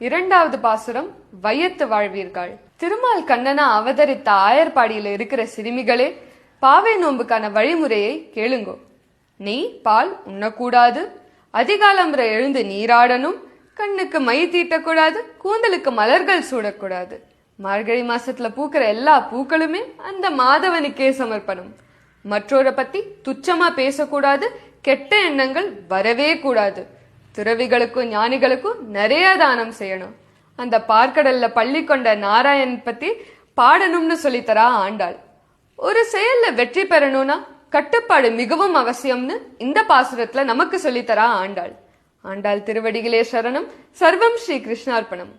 இரண்டாவது பாசுரம் வையத்து வாழ்வீர்கள். திருமால் கண்ணனா அவதரித்த ஆயர்பாடியில இருக்கிற சிறுமிகளே, பாவை நோம்புக்கான வழிமுறையை கேளுங்கோ. நெய் பால் உண்ணக்கூடாது, அதிகாலம்புற எழுந்து நீராடணும், கண்ணுக்கு மை தீட்டக்கூடாது, கூந்தலுக்கு மலர்கள் சூடக்கூடாது. மார்கழி மாசத்துல பூக்கிற எல்லா பூக்களுமே அந்த மாதவனுக்கே சமர்ப்பணம். மற்றோரை பத்தி துச்சமா பேசக்கூடாது, கெட்ட எண்ணங்கள் வரவே கூடாது. துறவிகளுக்கும் ஞானிகளுக்கும் நிறைய தானம் செய்யணும். அந்த பார்க்கடல்ல பள்ளி கொண்ட நாராயண் பத்தி பாடணும்னு சொல்லித்தரா ஆண்டாள். ஒரு செயல்ல வெற்றி பெறணும்னா கட்டுப்பாடு மிகவும் அவசியம்னு இந்த பாசுரத்துல நமக்கு சொல்லித்தரா ஆண்டாள். ஆண்டாள் திருவடிகளே சரணம். சர்வம் ஸ்ரீ கிருஷ்ணார்ப்பணம்.